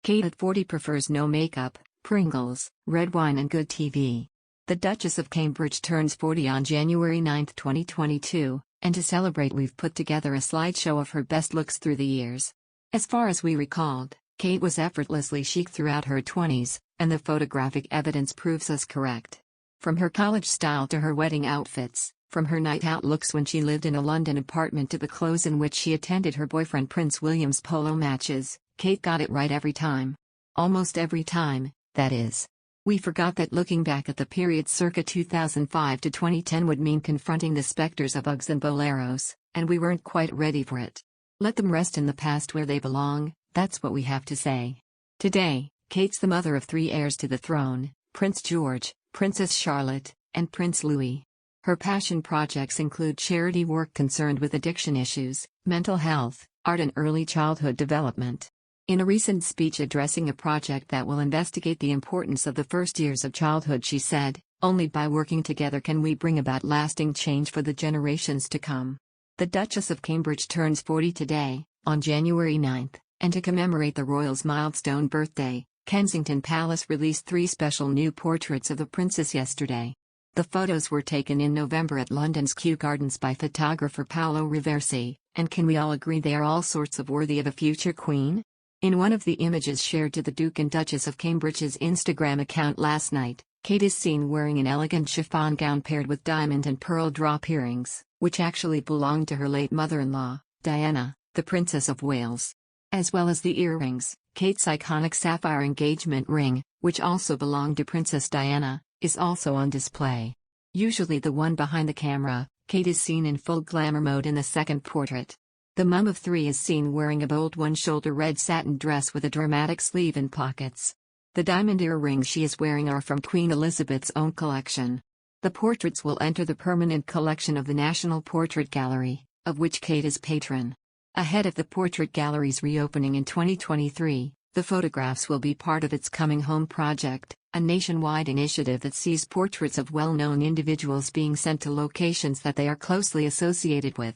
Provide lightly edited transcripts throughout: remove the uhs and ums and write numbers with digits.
Kate at 40 prefers no makeup, Pringles, red wine and good TV. The Duchess of Cambridge turns 40 on January 9, 2022, and to celebrate we've put together a slideshow of her best looks through the years. As far as we recalled, Kate was effortlessly chic throughout her 20s, and the photographic evidence proves us correct. From her college style to her wedding outfits, from her night out looks when she lived in a London apartment to the clothes in which she attended her boyfriend Prince William's polo matches, Kate got it right every time. Almost every time, that is. We forgot that looking back at the period circa 2005 to 2010 would mean confronting the specters of Uggs and boleros, and we weren't quite ready for it. Let them rest in the past where they belong, that's what we have to say. Today, Kate's the mother of 3 heirs to the throne, Prince George, Princess Charlotte, and Prince Louis. Her passion projects include charity work concerned with addiction issues, mental health, art and early childhood development. In a recent speech addressing a project that will investigate the importance of the first years of childhood, she said, "Only by working together can we bring about lasting change for the generations to come." The Duchess of Cambridge turns 40 today, on January 9, and to commemorate the royal's milestone birthday, Kensington Palace released 3 special new portraits of the princess yesterday. The photos were taken in November at London's Kew Gardens by photographer Paolo Riversi, and can we all agree they are all sorts of worthy of a future queen? In one of the images shared to the Duke and Duchess of Cambridge's Instagram account last night, Kate is seen wearing an elegant chiffon gown paired with diamond and pearl drop earrings, which actually belonged to her late mother-in-law, Diana, the Princess of Wales. As well as the earrings, Kate's iconic sapphire engagement ring, which also belonged to Princess Diana, is also on display. Usually the one behind the camera, Kate is seen in full glamour mode in the second portrait. The mum of 3 is seen wearing a bold one-shoulder red satin dress with a dramatic sleeve and pockets. The diamond earrings she is wearing are from Queen Elizabeth's own collection. The portraits will enter the permanent collection of the National Portrait Gallery, of which Kate is patron. Ahead of the portrait gallery's reopening in 2023, the photographs will be part of its Coming Home project, a nationwide initiative that sees portraits of well-known individuals being sent to locations that they are closely associated with.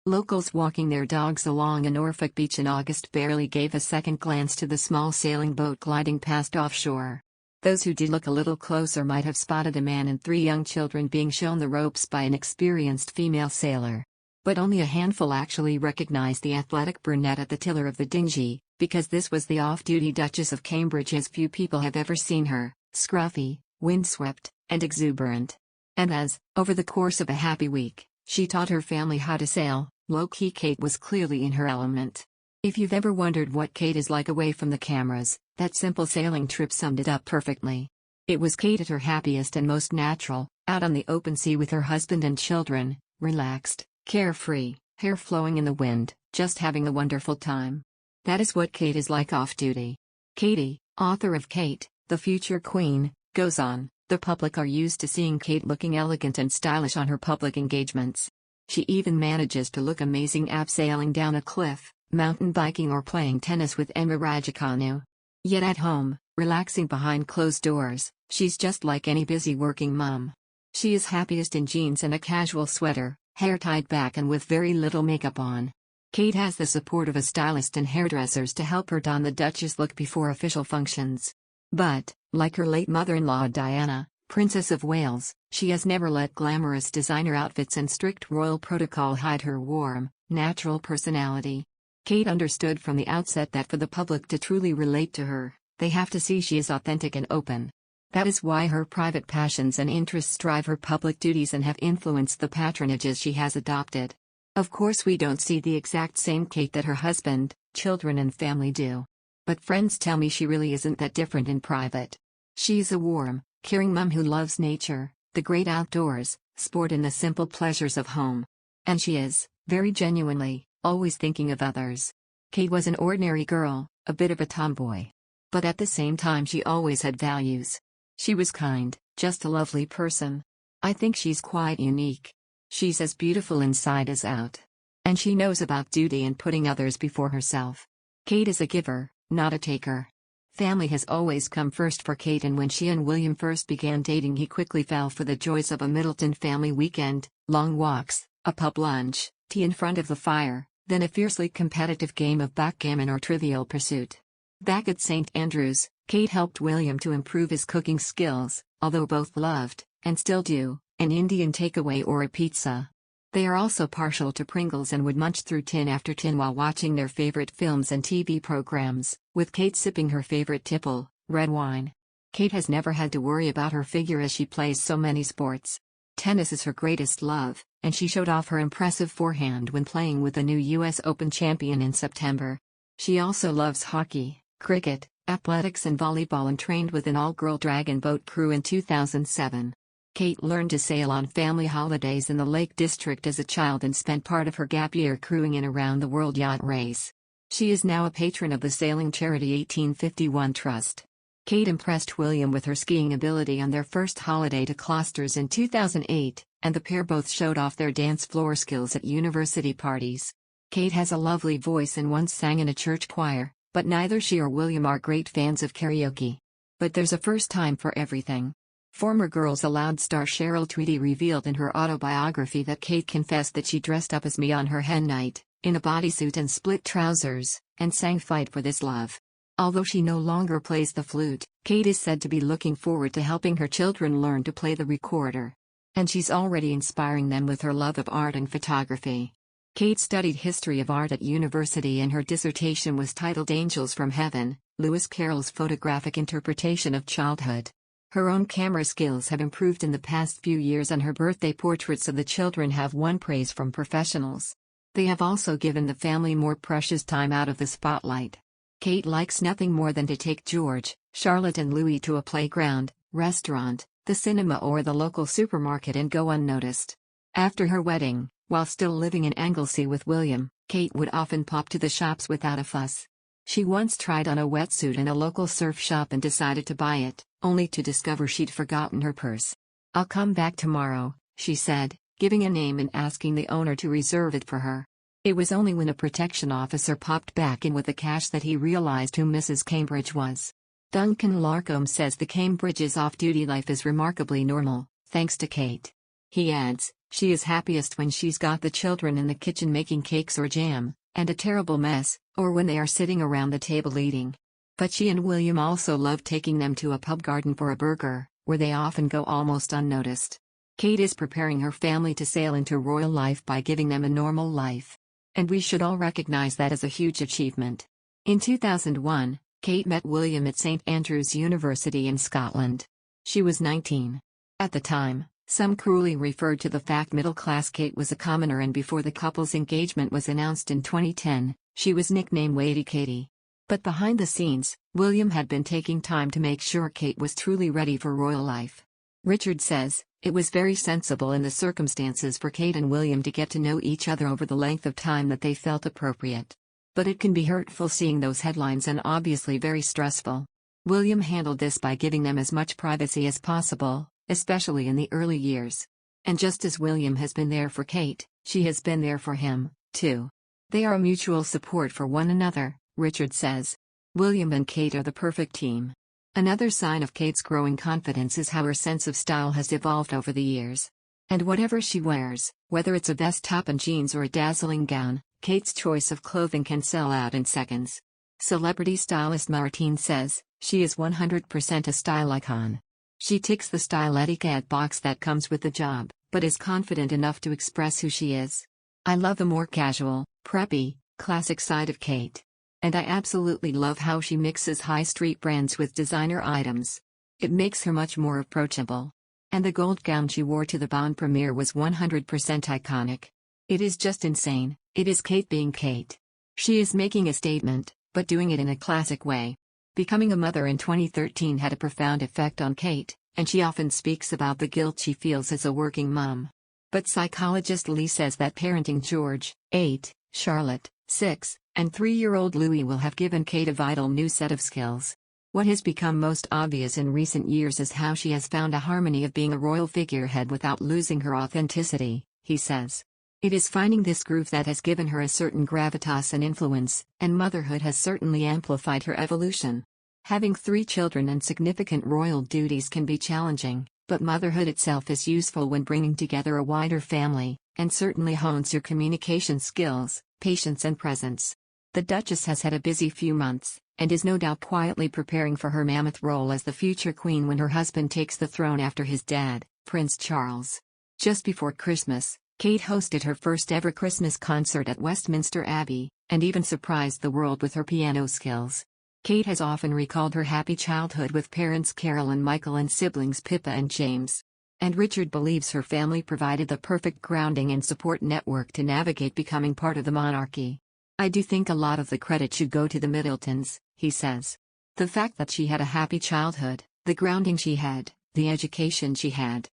Locals walking their dogs along a Norfolk beach in August barely gave a second glance to the small sailing boat gliding past offshore. Those who did look a little closer might have spotted a man and 3 young children being shown the ropes by an experienced female sailor. But only a handful actually recognized the athletic brunette at the tiller of the dinghy, because this was the off-duty Duchess of Cambridge as few people have ever seen her, scruffy, windswept, and exuberant. And as, over the course of a happy week, she taught her family how to sail, low-key Kate was clearly in her element. If you've ever wondered what Kate is like away from the cameras, that simple sailing trip summed it up perfectly. It was Kate at her happiest and most natural, out on the open sea with her husband and children, relaxed, carefree, hair flowing in the wind, just having a wonderful time. That is what Kate is like off-duty. Katie, author of Kate, the Future Queen, goes on, "The public are used to seeing Kate looking elegant and stylish on her public engagements. She even manages to look amazing abseiling down a cliff, mountain biking or playing tennis with Emma Raducanu. Yet at home, relaxing behind closed doors, she's just like any busy working mum. She is happiest in jeans and a casual sweater, hair tied back and with very little makeup on." Kate has the support of a stylist and hairdressers to help her don the Duchess look before official functions. But, like her late mother-in-law Diana, Princess of Wales, she has never let glamorous designer outfits and strict royal protocol hide her warm, natural personality. Kate understood from the outset that for the public to truly relate to her, they have to see she is authentic and open. That is why her private passions and interests drive her public duties and have influenced the patronages she has adopted. Of course we don't see the exact same Kate that her husband, children and family do. But friends tell me she really isn't that different in private. She's a warm, caring mum who loves nature, the great outdoors, sport and the simple pleasures of home. And she is, very genuinely, always thinking of others. Kate was an ordinary girl, a bit of a tomboy. But at the same time she always had values. She was kind, just a lovely person. I think she's quite unique. She's as beautiful inside as out. And she knows about duty and putting others before herself. Kate is a giver, not a taker. Family has always come first for Kate, and when she and William first began dating he quickly fell for the joys of a Middleton family weekend, long walks, a pub lunch, tea in front of the fire, then a fiercely competitive game of backgammon or Trivial Pursuit. Back at St. Andrews, Kate helped William to improve his cooking skills, although both loved, and still do, an Indian takeaway or a pizza. They are also partial to Pringles and would munch through tin after tin while watching their favorite films and TV programs, with Kate sipping her favorite tipple, red wine. Kate has never had to worry about her figure as she plays so many sports. Tennis is her greatest love, and she showed off her impressive forehand when playing with the new US Open champion in September. She also loves hockey, cricket, athletics and volleyball and trained with an all-girl dragon boat crew in 2007. Kate learned to sail on family holidays in the Lake District as a child and spent part of her gap year crewing in around the world yacht race. She is now a patron of the sailing charity 1851 Trust. Kate impressed William with her skiing ability on their first holiday to Closters in 2008, and the pair both showed off their dance floor skills at university parties. Kate has a lovely voice and once sang in a church choir, but neither she or William are great fans of karaoke. But there's a first time for everything. Former Girls Aloud star Cheryl Tweedy revealed in her autobiography that Kate confessed that she dressed up as me on her hen night, in a bodysuit and split trousers, and sang Fight for This Love. Although she no longer plays the flute, Kate is said to be looking forward to helping her children learn to play the recorder. And she's already inspiring them with her love of art and photography. Kate studied history of art at university and her dissertation was titled Angels from Heaven, Lewis Carroll's photographic interpretation of childhood. Her own camera skills have improved in the past few years and her birthday portraits of the children have won praise from professionals. They have also given the family more precious time out of the spotlight. Kate likes nothing more than to take George, Charlotte and Louis to a playground, restaurant, the cinema or the local supermarket and go unnoticed. After her wedding, while still living in Anglesey with William, Kate would often pop to the shops without a fuss. She once tried on a wetsuit in a local surf shop and decided to buy it, only to discover she'd forgotten her purse. "I'll come back tomorrow," she said, giving a name and asking the owner to reserve it for her. It was only when a protection officer popped back in with the cash that he realized who Mrs. Cambridge was. Duncan Larcombe says the Cambridge's off-duty life is remarkably normal, thanks to Kate. He adds, she is happiest when she's got the children in the kitchen making cakes or jam, and a terrible mess, or when they are sitting around the table eating. But she and William also love taking them to a pub garden for a burger, where they often go almost unnoticed. Kate is preparing her family to sail into royal life by giving them a normal life. And we should all recognize that as a huge achievement. In 2001, Kate met William at St. Andrews University in Scotland. She was 19. At the time, some cruelly referred to the fact middle-class Kate was a commoner and before the couple's engagement was announced in 2010, she was nicknamed Lady Katie. But behind the scenes, William had been taking time to make sure Kate was truly ready for royal life. Richard says, it was very sensible in the circumstances for Kate and William to get to know each other over the length of time that they felt appropriate. But it can be hurtful seeing those headlines and obviously very stressful. William handled this by giving them as much privacy as possible, especially in the early years. And just as William has been there for Kate, she has been there for him, too. They are a mutual support for one another, Richard says. William and Kate are the perfect team. Another sign of Kate's growing confidence is how her sense of style has evolved over the years. And whatever she wears, whether it's a vest top and jeans or a dazzling gown, Kate's choice of clothing can sell out in seconds. Celebrity stylist Martine says, she is 100% a style icon. She ticks the style etiquette box that comes with the job, but is confident enough to express who she is. I love the more casual, preppy, classic side of Kate. And I absolutely love how she mixes high street brands with designer items. It makes her much more approachable. And the gold gown she wore to the Bond premiere was 100% iconic. It is just insane. It is Kate being Kate. She is making a statement, but doing it in a classic way. Becoming a mother in 2013 had a profound effect on Kate, and she often speaks about the guilt she feels as a working mom. But psychologist Lee says that parenting George, 8, Charlotte, 6, and 3-year-old Louis will have given Kate a vital new set of skills. What has become most obvious in recent years is how she has found a harmony of being a royal figurehead without losing her authenticity, he says. It is finding this groove that has given her a certain gravitas and influence, and motherhood has certainly amplified her evolution. Having 3 children and significant royal duties can be challenging, but motherhood itself is useful when bringing together a wider family, and certainly hones your communication skills, patience and presence. The Duchess has had a busy few months, and is no doubt quietly preparing for her mammoth role as the future queen when her husband takes the throne after his dad, Prince Charles. Just before Christmas, Kate hosted her first ever Christmas concert at Westminster Abbey, and even surprised the world with her piano skills. Kate has often recalled her happy childhood with parents Carol and Michael and siblings Pippa and James. And Richard believes her family provided the perfect grounding and support network to navigate becoming part of the monarchy. "I do think a lot of the credit should go to the Middletons," he says. "The fact that she had a happy childhood, the grounding she had, the education she had."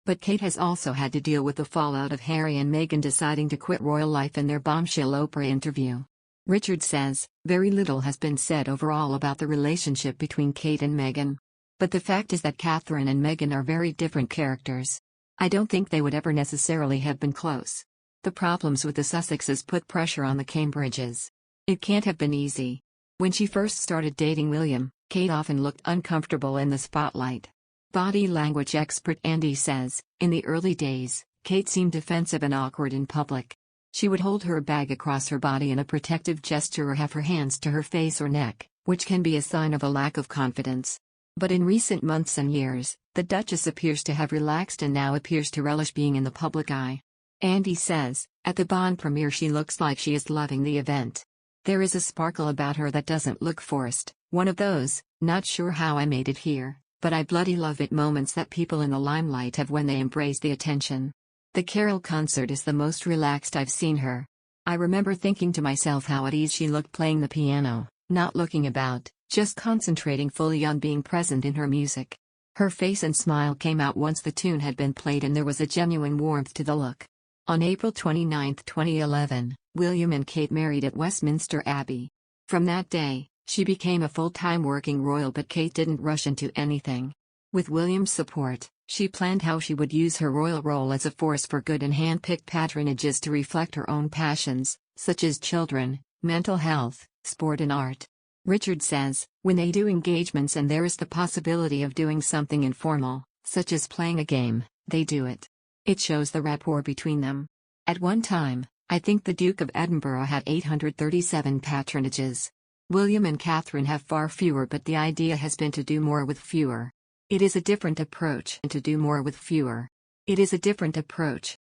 But Kate has also had to deal with the fallout of Harry and Meghan deciding to quit royal life in their bombshell Oprah interview. Richard says, "Very little has been said overall about the relationship between Kate and Meghan. But the fact is that Catherine and Meghan are very different characters. I don't think they would ever necessarily have been close. The problems with the Sussexes put pressure on the Cambridges. It can't have been easy." When she first started dating William, Kate often looked uncomfortable in the spotlight. Body language expert Andy says, "In the early days, Kate seemed defensive and awkward in public. She would hold her bag across her body in a protective gesture or have her hands to her face or neck, which can be a sign of a lack of confidence. But in recent months and years, the Duchess appears to have relaxed and now appears to relish being in the public eye." Andy says, "At the Bond premiere she looks like she is loving the event. There is a sparkle about her that doesn't look forced, one of those, not sure how I made it here, but I bloody love it moments that people in the limelight have when they embrace the attention. The Carol concert is the most relaxed I've seen her. I remember thinking to myself how at ease she looked playing the piano, not looking about, just concentrating fully on being present in her music. Her face and smile came out once the tune had been played and there was a genuine warmth to the look." On April 29, 2011, William and Kate married at Westminster Abbey. From that day, she became a full-time working royal, but Kate didn't rush into anything. With William's support, she planned how she would use her royal role as a force for good and handpicked patronages to reflect her own passions, such as children, mental health, sport and art. Richard says, "When they do engagements and there is the possibility of doing something informal, such as playing a game, they do it. It shows the rapport between them. At one time, I think the Duke of Edinburgh had 837 patronages. William and Catherine have far fewer, but the idea has been to do more with fewer. It is a different approach and to do more with fewer. It is a different approach."